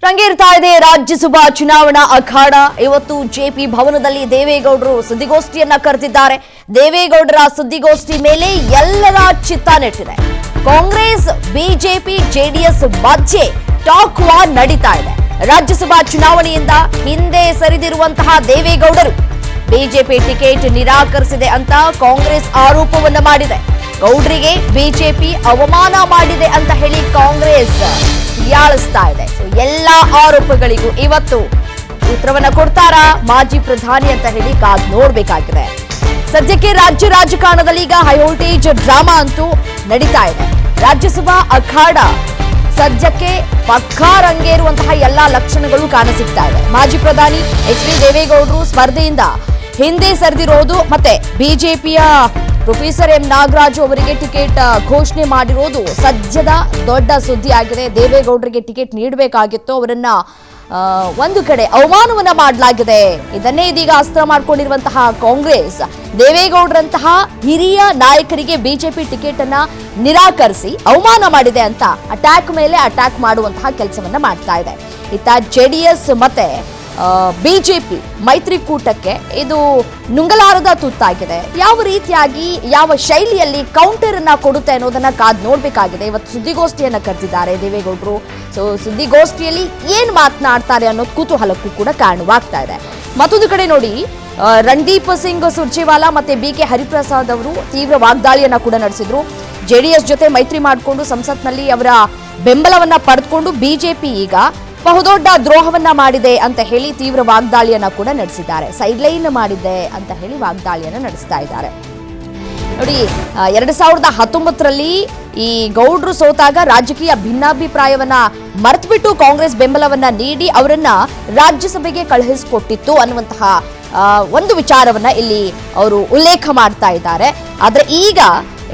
ರಂಗೇರ್ತಾ ಇದೆ ರಾಜ್ಯಸಭಾ ಚುನಾವಣಾ ಅಖಾಡ. ಇವತ್ತು ಜೆಪಿ ಭವನದಲ್ಲಿ ದೇವೇಗೌಡರು ಸುದ್ದಿಗೋಷ್ಠಿಯನ್ನ ಕರೆದಿದ್ದಾರೆ. ದೇವೇಗೌಡರ ಸುದ್ದಿಗೋಷ್ಠಿ ಮೇಲೆ ಎಲ್ಲರ ಚಿತ್ತ ನೆಟ್ಟಿದೆ. ಕಾಂಗ್ರೆಸ್, ಬಿಜೆಪಿ, ಜೆಡಿಎಸ್ ಮಧ್ಯೆ ಟಾಕ್ ವಾರ್ ನಡೀತಾ ಇದೆ. ರಾಜ್ಯಸಭಾ ಚುನಾವಣೆಯಿಂದ ಹಿಂದೆ ಸರಿದಿರುವಂತಹ ದೇವೇಗೌಡರು ಬಿಜೆಪಿ ಟಿಕೆಟ್ ನಿರಾಕರಿಸಿದೆ ಅಂತ ಕಾಂಗ್ರೆಸ್ ಆರೋಪವನ್ನ ಮಾಡಿದೆ. ಗೌಡ್ರಿಗೆ ಬಿಜೆಪಿ ಅವಮಾನ ಮಾಡಿದೆ ಅಂತ ಹೇಳಿ ಕಾಂಗ್ರೆಸ್ ಹೀಯಾಳಿಸ್ತಾ ಇದೆ. ಎಲ್ಲ ಆರೋಪಗಳಿಗೂ ಇವತ್ತು ಉತ್ತರವನ್ನ ಕೊಡ್ತಾರಾ ಮಾಜಿ ಪ್ರಧಾನಿ ಅಂತ ಹೇಳಿ ಕಾದ್ ನೋಡ್ಬೇಕಾಗಿದೆ. ಸದ್ಯಕ್ಕೆ ರಾಜ್ಯ ರಾಜಕಾರಣದಲ್ಲಿ ಈಗ ಹೈ ವೋಲ್ಟೇಜ್ ಡ್ರಾಮಾ ಅಂತೂ ನಡೀತಾ ಇದೆ. ರಾಜ್ಯಸಭಾ ಅಖಾಡ ಸದ್ಯಕ್ಕೆ ಪಕ್ಕಾ ರಂಗೇರುವಂತಹ ಎಲ್ಲಾ ಲಕ್ಷಣಗಳು ಕಾಣಸಿಗ್ತಾ ಇದೆ. ಮಾಜಿ ಪ್ರಧಾನಿ ಎಚ್ ಡಿ ದೇವೇಗೌಡರು ಸ್ಪರ್ಧೆಯಿಂದ ಹಿಂದೆ ಸರಿದಿರೋದು, ಮತ್ತೆ ಬಿಜೆಪಿಯ ಪ್ರೊಫೆಸರ್ ಎಂ ನಾಗರಾಜು ಅವರಿಗೆ ಟಿಕೆಟ್ ಘೋಷಣೆ ಮಾಡಿರೋದು ಸದ್ಯದ ದೊಡ್ಡ ಸುದ್ದಿ ಆಗಿದೆ. ದೇವೇಗೌಡರಿಗೆ ಟಿಕೆಟ್ ನೀಡಬೇಕಾಗಿತ್ತು, ಅವರನ್ನ ಒಂದು ಕಡೆ ಅವಮಾನವನ್ನ ಮಾಡಲಾಗಿದೆ. ಇದನ್ನೇ ಇದೀಗ ಅಸ್ತ್ರ ಮಾಡಿಕೊಂಡಿರುವಂತಹ ಕಾಂಗ್ರೆಸ್ ದೇವೇಗೌಡರಂತಹ ಹಿರಿಯ ನಾಯಕರಿಗೆ ಬಿಜೆಪಿ ಟಿಕೆಟ್ ಅನ್ನ ನಿರಾಕರಿಸಿ ಅವಮಾನ ಮಾಡಿದೆ ಅಂತ ಅಟ್ಯಾಕ್ ಮೇಲೆ ಅಟ್ಯಾಕ್ ಮಾಡುವಂತಹ ಕೆಲಸವನ್ನ ಮಾಡ್ತಾ ಇದೆ. ಇತ್ತ ಜೆಡಿಎಸ್ ಮತ್ತೆ ಬಿಜೆಪಿ ಮೈತ್ರಿಕೂಟಕ್ಕೆ ಇದು ನುಂಗಲಾರದ ತುತ್ತಾಗಿದೆ. ಯಾವ ರೀತಿಯಾಗಿ ಯಾವ ಶೈಲಿಯಲ್ಲಿ ಕೌಂಟರ್ ಅನ್ನ ಕೊಡುತ್ತೆ ಅನ್ನೋದನ್ನ ಕಾದ್ ನೋಡ್ಬೇಕಾಗಿದೆ. ಇವತ್ತು ಸುದ್ದಿಗೋಷ್ಠಿಯನ್ನ ಕರೆದಿದ್ದಾರೆ ದೇವೇಗೌಡರು. ಸೊ ಸುದ್ದಿಗೋಷ್ಠಿಯಲ್ಲಿ ಏನ್ ಮಾತನಾಡ್ತಾರೆ ಅನ್ನೋದು ಕುತೂಹಲಕ್ಕೂ ಕೂಡ ಕಾರಣವಾಗ್ತಾ ಇದೆ. ಮತ್ತೊಂದು ಕಡೆ ನೋಡಿ, ರಣದೀಪ್ ಸಿಂಗ್ ಸುರ್ಜೇವಾಲಾ ಮತ್ತೆ BK ಹರಿಪ್ರಸಾದ್ ಅವರು ತೀವ್ರ ವಾಗ್ದಾಳಿಯನ್ನ ಕೂಡ ನಡೆಸಿದ್ರು. ಜೆಡಿಎಸ್ ಜೊತೆ ಮೈತ್ರಿ ಮಾಡಿಕೊಂಡು ಸಂಸತ್ನಲ್ಲಿ ಅವರ ಬೆಂಬಲವನ್ನ ಪಡೆದುಕೊಂಡು ಬಿಜೆಪಿ ಈಗ ಬಹುದೊಡ್ಡ ದ್ರೋಹವನ್ನ ಮಾಡಿದೆ ಅಂತ ಹೇಳಿ ತೀವ್ರ ವಾಗ್ದಾಳಿಯನ್ನ ಕೂಡ ನಡೆಸಿದ್ದಾರೆ. ಸೈಡ್ ಲೈನ್ ಮಾಡಿದೆ ಅಂತ ಹೇಳಿ ವಾಗ್ದಾಳಿಯನ್ನ ನಡೆಸ್ತಾ ಇದ್ದಾರೆ. ನೋಡಿ, 2019ರಲ್ಲಿ ಈ ಗೌಡ್ರು ಸೋತಾಗ ರಾಜಕೀಯ ಭಿನ್ನಾಭಿಪ್ರಾಯವನ್ನ ಮರೆತುಬಿಟ್ಟು ಕಾಂಗ್ರೆಸ್ ಬೆಂಬಲವನ್ನ ನೀಡಿ ಅವರನ್ನ ರಾಜ್ಯಸಭೆಗೆ ಕಳುಹಿಸಿಕೊಟ್ಟಿತ್ತು ಅನ್ನುವಂತಹ ಒಂದು ವಿಚಾರವನ್ನ ಇಲ್ಲಿ ಅವರು ಉಲ್ಲೇಖ ಮಾಡ್ತಾ ಇದ್ದಾರೆ. ಆದ್ರೆ ಈಗ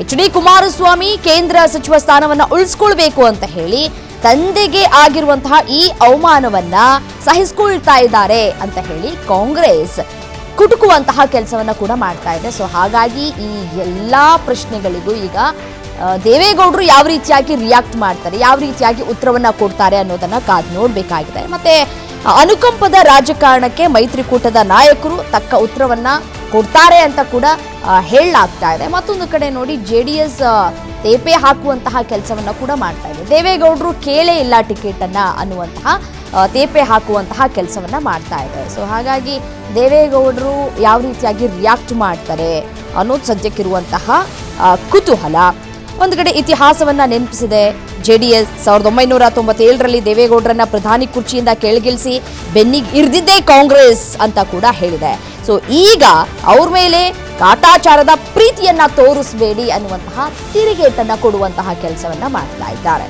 ಎಚ್ ಡಿ ಕುಮಾರಸ್ವಾಮಿ ಕೇಂದ್ರ ಸಚಿವ ಸ್ಥಾನವನ್ನ ಉಳಿಸ್ಕೊಳ್ಬೇಕು ಅಂತ ಹೇಳಿ ತಂದೆಗೆ ಆಗಿರುವಂತಹ ಈ ಅವಮಾನವನ್ನ ಸಹಿಸಿಕೊಳ್ತಾ ಇದ್ದಾರೆ ಅಂತ ಹೇಳಿ ಕಾಂಗ್ರೆಸ್ ಕುಟುಕುವಂತಹ ಕೆಲಸವನ್ನ ಕೂಡ ಮಾಡ್ತಾ ಇದೆ. ಸೊ ಹಾಗಾಗಿ ಈ ಎಲ್ಲಾ ಪ್ರಶ್ನೆಗಳಿಗೂ ಈಗ ದೇವೇಗೌಡರು ಯಾವ ರೀತಿಯಾಗಿ ರಿಯಾಕ್ಟ್ ಮಾಡ್ತಾರೆ, ಯಾವ ರೀತಿಯಾಗಿ ಉತ್ತರವನ್ನ ಕೊಡ್ತಾರೆ ಅನ್ನೋದನ್ನ ಕಾದ್ ನೋಡ್ಬೇಕಾಗಿದೆ. ಮತ್ತೆ ಅನುಕಂಪದ ರಾಜಕಾರಣಕ್ಕೆ ಮೈತ್ರಿಕೂಟದ ನಾಯಕರು ತಕ್ಕ ಉತ್ತರವನ್ನ ಕೊಡ್ತಾರೆ ಅಂತ ಕೂಡ ಹೇಳಲಾಗ್ತಾ ಇದೆ. ಮತ್ತೊಂದು ಕಡೆ ನೋಡಿ, ಜೆಡಿಎಸ್ ತೇಪೆ ಹಾಕುವಂತಹ ಕೆಲಸವನ್ನ ಕೂಡ ಮಾಡ್ತಾ ಇದೆ. ದೇವೇಗೌಡರು ಕೇಳೇ ಇಲ್ಲ ಟಿಕೆಟ್ ಅನ್ನ ಅನ್ನುವಂತಹ ತೇಪೆ ಹಾಕುವಂತಹ ಕೆಲಸವನ್ನ ಮಾಡ್ತಾ ಇದೆ. ಸೊ ಹಾಗಾಗಿ ದೇವೇಗೌಡರು ಯಾವ ರೀತಿಯಾಗಿ ರಿಯಾಕ್ಟ್ ಮಾಡ್ತಾರೆ ಅನ್ನೋದು ಸದ್ಯಕ್ಕಿರುವಂತಹ ಕುತೂಹಲ. ಒಂದು ಕಡೆ ಇತಿಹಾಸವನ್ನ ನೆನಪಿಸಿದೆ ಜೆಡಿಎಸ್. 1997ರಲ್ಲಿ ದೇವೇಗೌಡರನ್ನ ಪ್ರಧಾನಿ ಕುರ್ಚಿಯಿಂದ ಕೆಳಗಿಳಿಸಿ ಬೆನ್ನಿಗೆ ಇರಿದಿದ್ದೇ ಕಾಂಗ್ರೆಸ್ ಅಂತ ಕೂಡ ಹೇಳಿದೆ. ಸೊ ಈಗ ಅವ್ರ ಮೇಲೆ ಕಾಟಾಚಾರದ ಪ್ರೀತಿಯನ್ನ ತೋರಿಸಬೇಡಿ ಅನ್ನುವಂತಹ ತಿರುಗೇಟನ್ನ ಕೊಡುವಂತಹ ಕೆಲಸವನ್ನ ಮಾಡ್ತಾ ಇದ್ದಾರೆ.